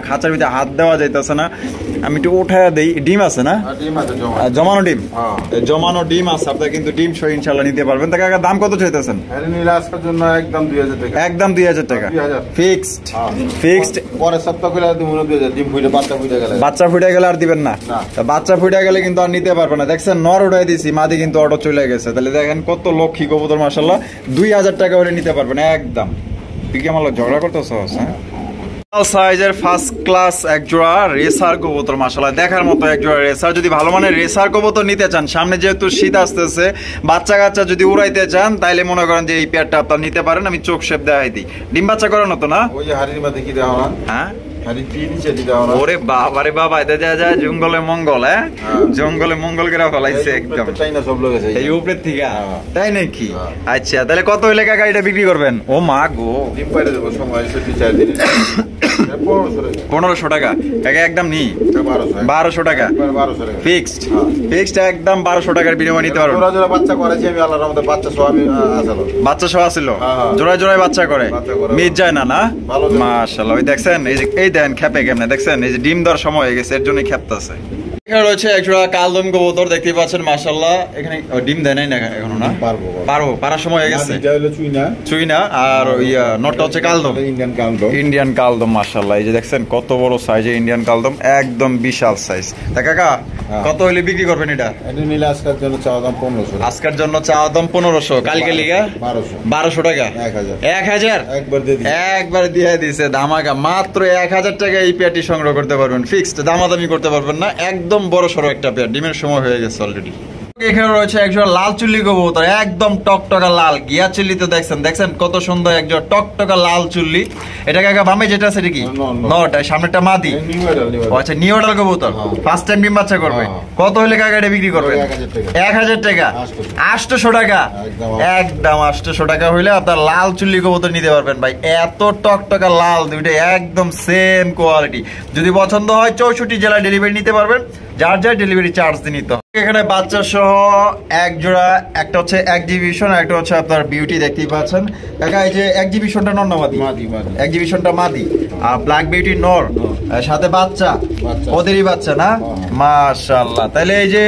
[SPEAKER 1] খাঁচার ভিতরে হাত দেওয়া যাইতেছে না। আমি একটু উঠায় দেই। ডিম আছে না? জমানো ডিম। জমানো ডিম আছে। আপনার কিন্তু ডিম সহ ইনশাল্লাহ নিতে পারবেন। তা কাকা দাম কত চাইতেছেন?
[SPEAKER 2] আজকের জন্য একদম 2000 টাকা।
[SPEAKER 1] একদম 2000 টাকা ফিক্সড।
[SPEAKER 2] পরের সপ্তাহ করে দিব 2000। ডিম ফুটে
[SPEAKER 1] বাচ্চা ফুটে গেলে আর দিবেন না? বাচ্চা ফুটে গেলে কিন্তু আর নিতে পারবে না। দেখছেন নর উঠাই দিছি, মাদি কিন্তু অটো চলে গেছে। তাহলে দেখেন কত লক্ষ্মী কবুতর মাশাআল্লাহ। 2000 টাকা হলে নিতে পারবেন একদম। তুই কি আমার ঝগড়া করতেছ? হ্যাঁ, সাইজের ফার্স্ট ক্লাস এক জোড়া রেসার কবুতর মাশাআল্লাহ, দেখার মতো এক জোড়া রেসার। যদি ভালো মানের রেসার কবুতর নিতে চান, সামনে যেহেতু শীত আসতেছে, বাচ্চা কাচ্চা যদি উড়াইতে চান, তাইলে মনে করেন যে এই পেয়ারটা আপনারা নিতে পারেন। আমি চোখ শেপ দেখাই দিই। ডিম বাচ্চা করানো তো না?
[SPEAKER 2] ওই যে হাড়ির মধ্যে কি দেওয়া না?
[SPEAKER 1] হ্যাঁ,
[SPEAKER 2] ওরে
[SPEAKER 1] বাবা রে বাবা, এটা দেখা যায় জঙ্গলে মঙ্গল। হ্যাঁ, জঙ্গলে মঙ্গল করে ফেলাইছে একদম এই উপরের থেকে। তাই নাকি? আচ্ছা, তাহলে কত হইলে কাকা এটা বিক্রি করবেন? ও মা গো,
[SPEAKER 2] ডিম পাইরে দেবো সময় 4 দিন।
[SPEAKER 1] 1500 টাকা কাকা একদম নি? 1200 টাকা ফিক্সড একদম। 1200 টাকার বিনিময় নিতে পারবেন।
[SPEAKER 2] বাচ্চা করেছি আমি আল্লাহর রহমতে।
[SPEAKER 1] বাচ্চা সহ আছিল? জোড়ায় বাচ্চা করে মিট যায় না? না মাশাআল্লাহ। ওই দেখছেন এই দেন খেপে কেমনে, দেখছেন এই যে ডিম দেওয়ার সময় হয়ে গেছে, এর জন্য খেপতেছে। এখানে রয়েছে একজোড়া কালদম কবুতর, দেখতেই পাচ্ছেন মাশাআল্লাহ। এখানে ডিম দেয় নাই না এখনো? না, পারবো পারার সময় হয়ে গেছে। চুইনা আর নটটা হচ্ছে কালদম, ইন্ডিয়ান কালদম মাশাআল্লাহ। এই যে দেখছেন কত বড় সাইজে ইন্ডিয়ান কালদম, একদম বিশাল সাইজ। তা কাকা কত হলে বিক্রি করবেন এটা?
[SPEAKER 2] এটা নিলে আজকের জন্য চাওয়া দাম 1500।
[SPEAKER 1] আজকের জন্য চাওয়া দাম 1500, কালকে লিগা 1200 টাকা। 1000 একবার দিয়ে দিছে ধামাকা। মাত্র 1000 টাকা এই পেয়ারটি সংগ্রহ করতে পারবেন, ফিক্সড, দামাদামি করতে পারবেন না। একদম বড় সড়ো একটা পেয়ার, ডিমের সময় হয়ে গেছে অলরেডি। এখানে রয়েছে একজন লাল চুল্লি কবুতর, একদম টকটকা লাল, গিয়া চুল্লি তো দেখছেন কত সুন্দর, একজন টকটকা লাল চুল্লি। এটা কাকা বামে যেটা আছে এটা কি? নটা, সামনেটা মাদি। আচ্ছা, নিউ অর্ডার কবুতর, ফার্স্ট টাইম ডিম বাচ্চা করবে। কত হলে কাকা এটা বিক্রি করবে? 1000 টাকা। 800 টাকা, একদম 800 টাকা হইলে আপনার লাল চুল্লি কবুতর নিতে পারবেন ভাই। এত টকটকা লাল, দুইটা একদম সেম কোয়ালিটি। যদি পছন্দ হয় 64 জেলায় ডেলিভারি নিতে পারবেন, যার যার ডেলিভারি চার্জ দিয়ে নিতে হবে। এখানে বাচ্চা সহ এক জোড়া, একটা হচ্ছে এক্সিবিশন, একটা হচ্ছে আপনার বিউটি, দেখতেই পাচ্ছেন কাকা। এই যে এক্সিবিশনটা নর না মাদি? এক্সিবিশনটা মাদি, আর ব্ল্যাক বিউটি নর, সাথে বাচ্চা, ওদেরই বাচ্চা না? মাশাআল্লাহ। তাহলে এই যে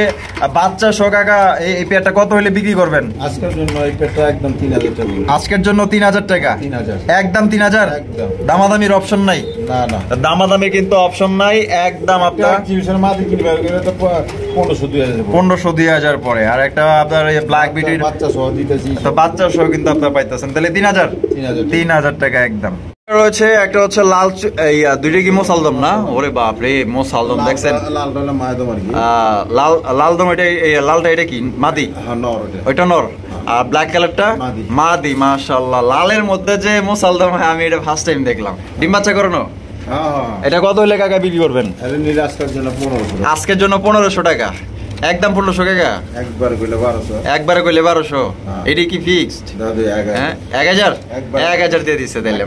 [SPEAKER 1] বাচ্চা সহ কাকা, এই পেয়ারটা কত হলে বিক্রি করবেন?
[SPEAKER 2] আজকের জন্য এই পেয়ারটা একদম 3000 টাকা।
[SPEAKER 1] আজকের জন্য 3000 টাকা,
[SPEAKER 2] 3000,
[SPEAKER 1] একদম 3000। দামাদামির অপশন নাই?
[SPEAKER 2] না,
[SPEAKER 1] দামাদামি কিন্তু অপশন নাই, একদম আপনার
[SPEAKER 2] এক্সিবিশন মাদি কিনবে তো
[SPEAKER 1] 1500-2000 পরে। আর একটা আপনার ব্ল্যাক বিউটির
[SPEAKER 2] বাচ্চা সহ দিতেছি,
[SPEAKER 1] তো বাচ্চা সহ কিন্তু আপনার পাইতেছেন। তাহলে 3000 টাকা একদম। রয়েছে একটা হচ্ছে লাল, দুইটা কি মোসালদম না? ওরে বাপ রে, মোসালদম দেখছেন? লালদম, এটা লালটা এটা কি মাদি? ওইটা নর। আর ব্ল্যাক কালারটা মাদি। মাশাআল্লাহ, লালের মধ্যে যে মোসালদম, আমি এটা ফার্স্ট টাইম দেখলাম। ডিম বাচ্চা করানো? এটা কত হলে কাকা বিক্রি করবেন? আজকের জন্য 1500 টাকা, একদম 1500 টাকা। একবারে কইলে 1200। এটি কি ফিক্সড? 1000 দিয়ে দিচ্ছে। তাহলে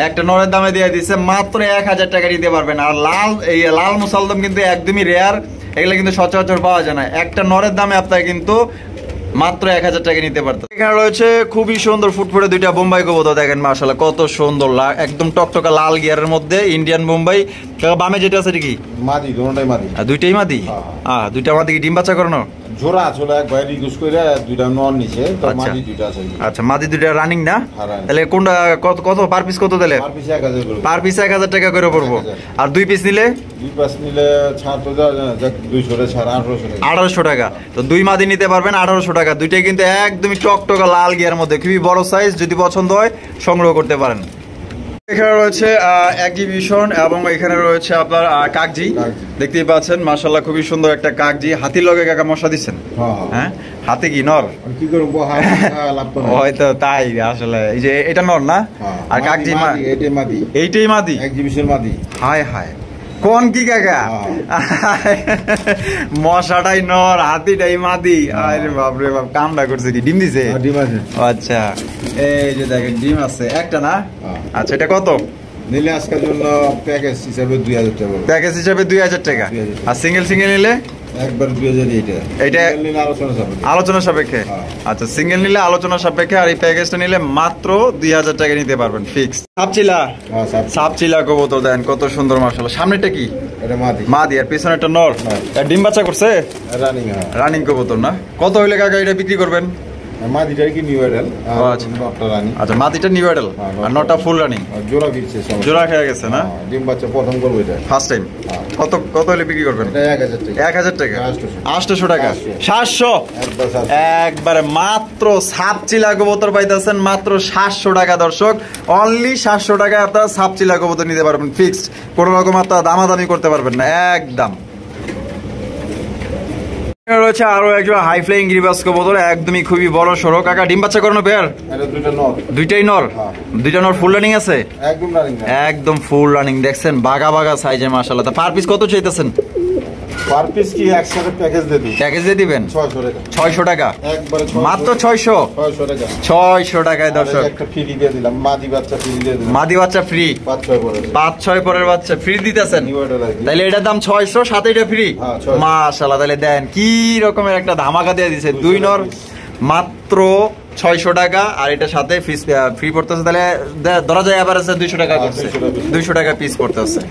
[SPEAKER 1] একটা নরের দামে দিয়ে দিচ্ছে, মাত্র 1000 টাকা দিতে পারবেন। আর লাল, এই লাল মুসালদম কিন্তু একদমই রেয়ার, এগুলো কিন্তু সচরাচর পাওয়া যায় না। একটা নরের দামে আপনার কিন্তু মাত্র 1000 টাকা নিতে পারতো। এখানে রয়েছে খুবই সুন্দর ফুটফুটে দুইটা বোম্বাই কবুতর, দেখেন মাশাআল্লাহ কত সুন্দর, একদম টকটকা লাল গিয়ারের মধ্যে ইন্ডিয়ান বোম্বাই। বামে যেটা আছে কি
[SPEAKER 2] মাদি?
[SPEAKER 1] দুইটাই মাদি। দুইটা মাদি কি ডিম বাচ্চা করানো?
[SPEAKER 2] জোড়া আসলে একবার রিকোয়েস্ট করে দুইটা নন নিছে, তো মাদি দুইটা আছে।
[SPEAKER 1] আচ্ছা, মাদি দুইটা রানিং না? তাহলে কোনটা কত পার পিস? কত দিলে? পার পিস 1000 টাকা করে পড়বো। আর দুই পিস নিলে?
[SPEAKER 2] ছাড় তো 1800
[SPEAKER 1] টাকা। তো দুই মাদি নিতে পারবেন 1800 টাকা। দুইটাই কিন্তু একদমই টকটকা লাল গিয়ার মধ্যে, খুবই বড় সাইজ। যদি পছন্দ হয় সংগ্রহ করতে পারেন। এখানে রয়েছে এক্সিবিশন, এবং এখানে রয়েছে আপনার কাকজি, দেখতেই পাচ্ছেন মাশাআল্লাহ খুবই সুন্দর একটা কাকজি। হাতির লগে কাকা মশা দিচ্ছেন? হ্যাঁ, হাতে কি নর?
[SPEAKER 2] কি করব,
[SPEAKER 1] হয়তো তাই আসলে। এই যে এটা নর না? আর কাকজি এইটাই মাদি,
[SPEAKER 2] এক্সিবিশন মাদি।
[SPEAKER 1] হায় হায়, কোন কি কাকা? মশাটাই নর, হাতিটাই মাদি। আরে বাপরে বাপ, কামটা করছে কি? ডিম দিছে? আচ্ছা, এই যে দেখেন ডিম আছে একটা না? আচ্ছা, এটা কত
[SPEAKER 2] নিলে আজকের জন্য? প্যাকেজ হিসাবে 2000 টাকা।
[SPEAKER 1] প্যাকেজ হিসাবে 2000 টাকা। আর সিঙ্গেল নিলে
[SPEAKER 2] একবার 2000। এটা
[SPEAKER 1] আলোচনা সাপেক্ষে? আচ্ছা, সিঙ্গেল নিলে আলোচনা সাপেক্ষে, আর এই প্যাকেজটা নিলে মাত্র 2000 টাকা নিতে পারবেন, ফিক্স। সাপচিলা কবুতর দেন কত সুন্দর মাশাআল্লাহ। সামনেটা কি?
[SPEAKER 2] এটা
[SPEAKER 1] মাদি, আর পিছনে একটা নর। ডিম বাচ্চা করছে? রানিং কবুতর না? কত হইলে কাকা এটা বিক্রি করবেন?
[SPEAKER 2] মাদিটা কি নিউ অ্যাডাল?
[SPEAKER 1] আচ্ছা, মাদিটা নিউ অ্যাডাল, আর নটা ফুল রানিং। জোড়া খেয়ে গেছে না?
[SPEAKER 2] ডিম বাচ্চা প্রথম করব এটা,
[SPEAKER 1] ফার্স্ট টাইম। কত হলে বিক্রি করবেন? 1000 টাকা। 800 টাকা। 700 একবারে মাত্র। সাপচিলা কবুতর পাইতেছেন মাত্র 700 টাকা দর্শক। অনলি 700 টাকায় আপনারা সাপচিলা কবুতর নিতে পারবেন, ফিক্সড। কোনো রকম আপনারা দামাদামি করতে পারবেন না, একদম। রয়েছে আরো একজন হাই ফ্লাইং গিরিবাস কবুতর, একদমই খুবই বড় সড়ো। কাকা ডিম বাচ্চা করানো পেয়ার? দুইটাই নর। দুইটা নর ফুল রানিং আছে? একদম ফুল রানিং। দেখছেন বাগা বাগা সাইজের মাশাআল্লাহ। তা পার পিস কত চাইতেছেন?
[SPEAKER 2] পার পিস কি একসাথে প্যাকেজ দিয়ে দিই?
[SPEAKER 1] প্যাকেজ দিয়ে দিবেন 600 টাকা। একবারে মাত্র 600 টাকা। 600 টাকায় দর্শক
[SPEAKER 2] একটা ফ্রি দিয়ে দিলাম, মাদি বাচ্চা ফ্রি দিয়ে দিলাম।
[SPEAKER 1] মাদি বাচ্চা ফ্রি, 5-6 পরের বাচ্চা ফ্রি দিতেছেন। তাহলে এটার দাম 600, সাথে এটা ফ্রি। মাশাআল্লাহ, তাহলে দেন কি রকমের একটা ধামাকা দিয়ে দিয়েছে। দুই নর মাত্র 600 টাকা, আর এটার সাথে ফ্রি পড়তেছে। তাহলে ধরা যায় এভারেজ 200 টাকা করছে, 200 টাকা পিস পড়তেছে।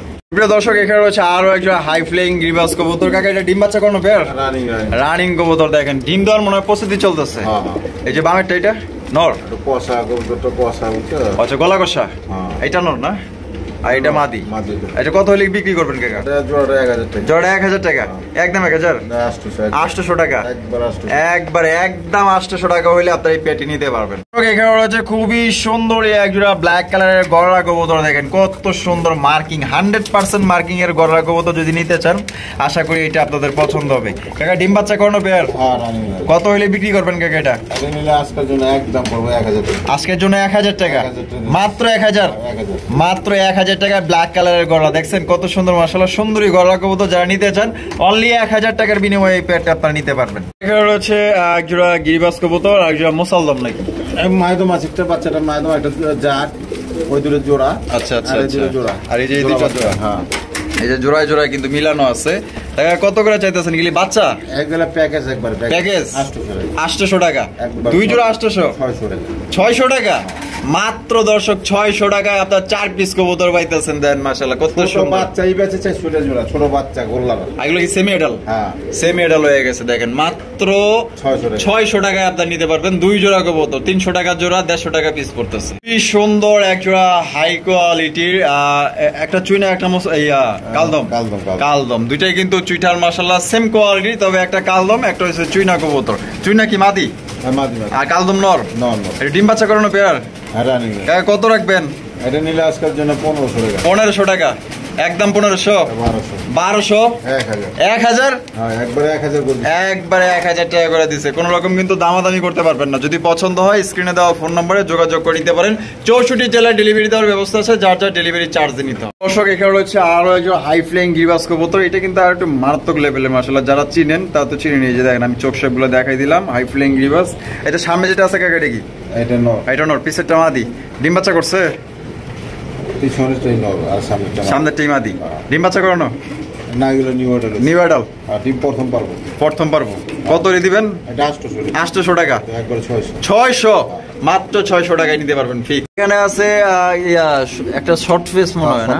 [SPEAKER 1] দর্শক এখানে রয়েছে আরো একজন হাই ফ্লাইং গ্রিবাস কবুতর। কাকা এটা ডিম বাচ্চা কোনো পেয়ার? রানিং কবুতর। দেখেন ডিম দেওয়ার মনে হয় প্রস্তুতি চলতেছে। এই যে বামেরটা, এটা নর। আচ্ছা, গলা কষা। এটা নর না? আর এটা মাদি।
[SPEAKER 2] মাদি।
[SPEAKER 1] এটা কত হলে বিক্রি করবেন কাকা?
[SPEAKER 2] এটা জোড়াটা 1000 টাকা।
[SPEAKER 1] জোড়া 1000 টাকা, একদম 1000, 800 টাকা, একবার একদম 800 টাকা হইলে আপনার এই পেটি নিতে পারবেন। এখানে রয়েছে খুবই সুন্দর এক জোড়া ব্ল্যাক কালারের গড়া কবুতর, দেখেন কত সুন্দর মার্কিং, 100% মার্কিং এর গড়া কবুতর যদি নিতে চান আশা করি এটা আপনাদের পছন্দ হবে। কাকা ডিম বাচ্চা করানো পেয়ার কত হইলে বিক্রি করবেন কাকা? এটা
[SPEAKER 2] আজকের জন্য একদম পড়বে 1000 টাকা।
[SPEAKER 1] আজকের জন্য 1000 টাকা, মাত্র 1000, মাত্র 1000 টাকা ব্ল্যাক কালারের গড়া। দেখছেন কত সুন্দর, মাশাআল্লাহ সুন্দরী গড়া কবুতর। যারা নিতে চান অনলি 1000 টাকার বিনিময়ে এই পেয়ারটা আপনারা নিতে পারবেন। এখানে রয়েছে এক জোড়া গিরিবাস কবুতর আর এক জোড়া মুসালদম নাকি
[SPEAKER 2] মায়দম আছে, একটা বাচ্চাটা মায়দম, একটা জাত, ওই দুটো জোড়া।
[SPEAKER 1] আচ্ছা আচ্ছা
[SPEAKER 2] আর এই দুটো জোড়া।
[SPEAKER 1] আর এই যে এই দুটো জোড়া,
[SPEAKER 2] হ্যাঁ
[SPEAKER 1] এই যে জোড়ায় জোড়ায় কিন্তু মিলানো আছে। টাকা কত করে চাইতেছেন গিলি বাচ্চা?
[SPEAKER 2] একবেলা প্যাকেজ, একবার
[SPEAKER 1] প্যাকেজ
[SPEAKER 2] 800
[SPEAKER 1] টাকা, দুই জোড়া 800, 600 টাকা মাত্র। দর্শক 600 টাকায় আপনার 4 পিস কবুতর পাইতেছেন। দেন মাশাআল্লাহ কত সুন্দর
[SPEAKER 2] বাচ্চা, এই ব্যাচে 400 জোড়া, ছোট বাচ্চা গোল্লা।
[SPEAKER 1] এগুলো কি সেমি এডাল?
[SPEAKER 2] হ্যাঁ
[SPEAKER 1] সেমি এডাল হয়ে গেছে। দেখেন মাত্র 600 টাকায় আপনার নিতে পারবেন দুই জোড়া কবুতর। 300 টাকা জোড়া, 150 টাকা পিস পড়তেছে। কি সুন্দর এক জোড়া হাই কোয়ালিটির একটা চুইনা, একটা কালদম। কালদম দুইটাই কিন্তু চুইটার মাশাআল্লাহ সেম কোয়ালিটি, তবে একটা কালদম, একটা হচ্ছে চুইনা কবুতর। চুইনা কি মাদি?
[SPEAKER 2] মাদি।
[SPEAKER 1] আর কালদম নর। এটা ডিম বাচ্চা করানো পেয়ার। কত রাখবেন?
[SPEAKER 2] এটা নিলে আজকের জন্য 1500 টাকা।
[SPEAKER 1] 1500 টাকা, একদম 1500, 1200, 1000, একবারে 1000 টাকা করে দিছে। কোন রকম কিন্তু দামাদামি করতে পারবেন না। যদি পছন্দ হয় স্ক্রিনে দেওয়া ফোন নম্বরে যোগাযোগ করে নিতে পারেন। 64 জেলায় ডেলিভারি দেওয়ার ব্যবস্থা আছে, যার যার ডেলিভারি চার্জ নিতে হবে। দর্শক এখানে রয়েছে আরো একজন হাই ফ্লাইং গিরিবাস কবুতর। এটা কিন্তু আর একটু মারাত্মক লেভেলের মাশাআল্লাহ, যারা চিনেন তা তো চিনে নিয়ে যে দেখেন আমি চোখ শেপগুলো দেখাই দিলাম। হাই ফ্লাইং গিরিবাস। এটা সামনে যেটা আছে কাকা, এটা কি?
[SPEAKER 2] এটা নর।
[SPEAKER 1] এটা নর, পিছেরটা মাদি। ডিম বাচ্চা করছে? সামনেরটাই মাদি। ডিম বাচ্চা করানো
[SPEAKER 2] না? এগুলো নিউ অ্যাডাল। ডিম প্রথম পারবো। কত দিবেন? 800 টাকা, 600, মাত্র 600 টাকায় নিতে পারবেন। ফিক্স। এখানে আছে একটা শর্ট ফেস মনে হয় না?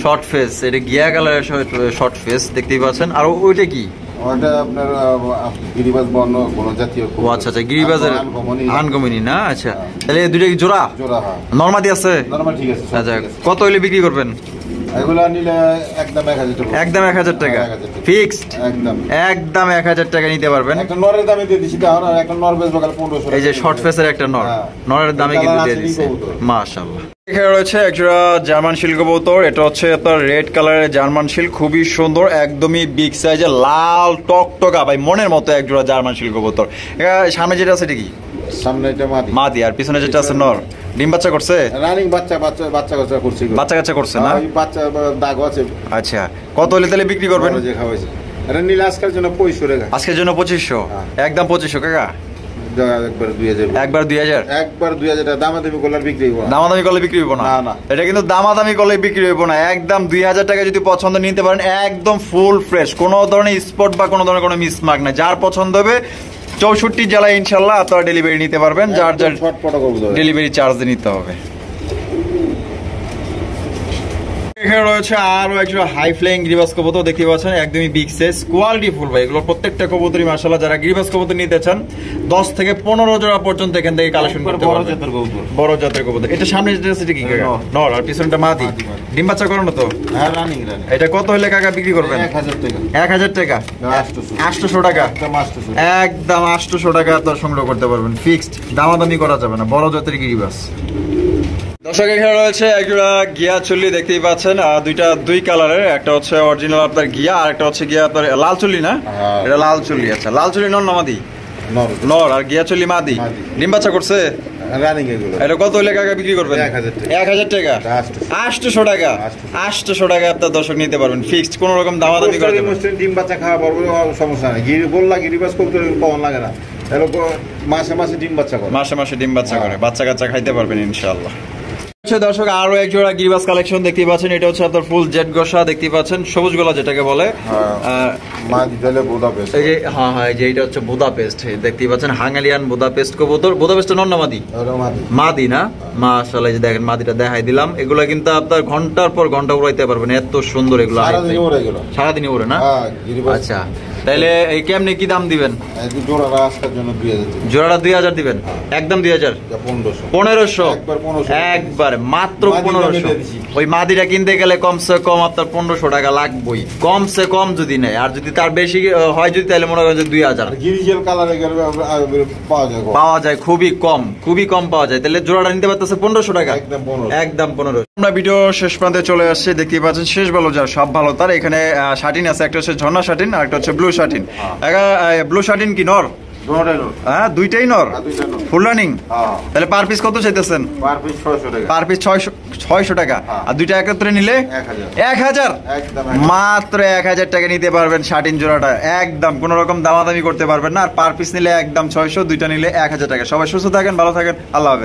[SPEAKER 2] শর্ট ফেস, এটা গিয়া কালারের শর্ট ফেস দেখতেই পাচ্ছেন। আর ওইটা কি? ওটা আপনার গিরিবাজ বর্ণ কোন জাতীয়।
[SPEAKER 1] ও আচ্ছা আচ্ছা, গিরিবাজের আনকমনি না? আচ্ছা, তাহলে দুইটা কি জোড়া?
[SPEAKER 2] জোড়া, হ্যাঁ।
[SPEAKER 1] নরমাদি আছে?
[SPEAKER 2] নরমাল, ঠিক আছে।
[SPEAKER 1] আচ্ছা, কত হইলে বিক্রি করবেন?
[SPEAKER 2] এগুলা নিলে একদম 1000 টাকা।
[SPEAKER 1] একদম 1000 টাকা ফিক্সড, একদম 1000 টাকা নিতে পারবেন।
[SPEAKER 2] একটা নরের দামে দিয়ে দিছি, তাহলে একটা নর বেচ বকাল 1500।
[SPEAKER 1] এই যে শর্ট ফেসের একটা নর, নরের দামে কিন্তু দিয়ে দিয়েছে মাশাআল্লাহ। এখানে রয়েছে একজোড়া জার্মান শিল কবুতর। এটা হচ্ছে আপনার রেড কালারের জার্মান শিল, খুবই সুন্দর, একদমই বিগ সাইজের, লাল টকটকা ভাই মনের মতো একজোড়া জার্মান শিল কবুতর। সামনে যেটা আছে এটা কি?
[SPEAKER 2] সামনে এটা মাদি।
[SPEAKER 1] মাদি। আর পিছনে যেটা আছে নর। ডিম বাচ্চা করছে?
[SPEAKER 2] রানিং বাচ্চা করছে
[SPEAKER 1] না?
[SPEAKER 2] বাচ্চা দাগ আছে।
[SPEAKER 1] আচ্ছা, কত হলে তাহলে বিক্রি করবেন?
[SPEAKER 2] যে খাওয়াইছে এটা নিলে আজকের জন্য 2500 টাকা।
[SPEAKER 1] আজকের জন্য 2500, একদম 2500 কাকা। একবার 2000 টাকা দামাদামি করলে বিক্রি হইব না। দামাদামি করলে বিক্রি হইব না, না। এটা কিন্তু দামাদামি করলে বিক্রি হইব না। একদম 2000 টাকা যদি পছন্দ নিতে পারেন, একদম ফুল ফ্রেশ, কোনো ধরনের স্পট বা কোনো ধরনের কোনো মিসমার্ক নাই। যার পছন্দ হবে 64 জেলায় ইনশাল্লাহ আপনারা ডেলিভারি নিতে পারবেন। যার যার ডেলিভারি চার্জ নিতে হবে। এখানে রয়েছে আরো একজন হাই ফ্লাইং গিরিবাস কবুতর দেখতে পাচ্ছেন, একদমই বিগ সাইজ, কোয়ালিটি ফুল ভাই। এগুলো প্রত্যেকটা কবুতরই মাশাআল্লাহ। যারা গিরিবাস কবুতর নিতে চান 10 থেকে 15 জোড়া পর্যন্ত এখান থেকে কালেকশন করতে পারবেন। বড় জাতের কবুতর। এটা সামনে যেটা আছে কি কাকা? নর। আর পিছনটা মাদি। ডিম বাচ্চা করানো তো?
[SPEAKER 2] হ্যাঁ, রানিং।
[SPEAKER 1] এটা কত হলে কাকা বিক্রি করবেন? 1000 টাকা, 800 টাকা, একদম 800 টাকা আপনারা সংগ্রহ করতে পারবেন। ফিক্সড, দামাদামি করা যাবে না। বড় জাতের গিরিবাস। দর্শক এখানে রয়েছে একটা গিয়া চুল্লি দেখতেই পাচ্ছেন, দুই কালারের। একটা হচ্ছে অরিজিনাল আপনার গিয়া, আর একটা হচ্ছে গিয়া আপনার লাল চুল্লি না? এটা লাল চুল্লি। আচ্ছা, লাল চুল্লি নর না মাদি? নর। আর গিয়া চুল্লি মাদি। ডিম বাচ্চা করছে?
[SPEAKER 2] রানিং। এগুলো
[SPEAKER 1] এটা কত হলে কাকা বিক্রি করবেন? 1000 টাকা, 800 টাকা, 800 টাকা আপনার দর্শক নিতে পারবেন। ফিক্সড, কোন রকম দামাদামি করতে পারবেন।
[SPEAKER 2] ডিম বাচ্চা খাওয়া পারবো, সমস্যা নাই। গিরিবাস করতে পাওয়া লাগে না। মাসে ডিম বাচ্চা করে,
[SPEAKER 1] মাসে ডিম বাচ্চা করে, বাচ্চা কাচ্চা খাইতে পারবেন ইনশাআল্লাহ। দর্শক আরো এক জোড়া গিরিবাস কালেকশন দেখতে পাচ্ছেন। এটা হচ্ছে আপনার ফুল জেড গোসা দেখতে পাচ্ছেন, সবুজ গলা যেটাকে বলে। এটা হচ্ছে বুদাপেস্ট দেখতে পাচ্ছেন, হাঙ্গেরিয়ান বুদাপেস্ট কবুতর। বুদাপেস্ট নর না মাদি? মাদি না? মাশাআল্লাহ, যে দেখেন মাদিটা দেখাই দিলাম। এগুলা কিন্তু আপনার ঘন্টার পর ঘন্টা উড়াইতে পারবেন, এত সুন্দর এগুলো। সারাদিনই ওড়ে না? আচ্ছা, তাইলে এই কেমনি কি দাম দিবেন?
[SPEAKER 2] এই জোড়াটা আজকের জন্য 2000 দিবেন।
[SPEAKER 1] জোড়াটা 2000 দিবেন, একদম 2000।
[SPEAKER 2] 1500
[SPEAKER 1] 1500
[SPEAKER 2] একবার 1500
[SPEAKER 1] একবার মাত্র
[SPEAKER 2] মাদিটা
[SPEAKER 1] 1500।
[SPEAKER 2] মেরে দিছি।
[SPEAKER 1] ওই মাদিটা কিনতে গেলে কমসে কম আপনার 1500 টাকা লাগবেই, কমসে কম যদি নেয়। আর যদি তার বেশি হয় যদি, তাহলে মনে করেন যে 2000
[SPEAKER 2] গিরিজেল কালারে পাওয়া যায়।
[SPEAKER 1] পাওয়া যায়, খুবই কম পাওয়া যায়। তাহলে জোড়াটা নিতে পারতেছে 1500 টাকা,
[SPEAKER 2] একদম 1500।
[SPEAKER 1] একদম 1500। আমরা ভিডিও শেষ প্রান্তে চলে আসছি, দেখতেই পাচ্ছেন শেষ ভালো যার সব ভালো তার। এখানে শাটিন আছে, একটা হচ্ছে ঝর্ণা শাটিন আর একটা হচ্ছে ব্লু শাটিন। ব্লু শাটিন কি নর? হ্যাঁ, দুইটাই নর, ফুল রানিং। তাহলে পার পিস কত চাইতেছেন?
[SPEAKER 2] পার পিস 600 টাকা।
[SPEAKER 1] পার পিস 600 টাকা। আর দুইটা একত্রে নিলে 1000।
[SPEAKER 2] একদম
[SPEAKER 1] মাত্র 1000 টাকা নিতে পারবেন শাটিন জোড়াটা, একদম কোনো রকম দামাদামি করতে পারবেন না। আর পার পিস নিলে একদম 600, দুইটা নিলে 1000 টাকা। সবাই সুস্থ থাকেন, ভালো থাকেন, আল্লাহ হাফেজ।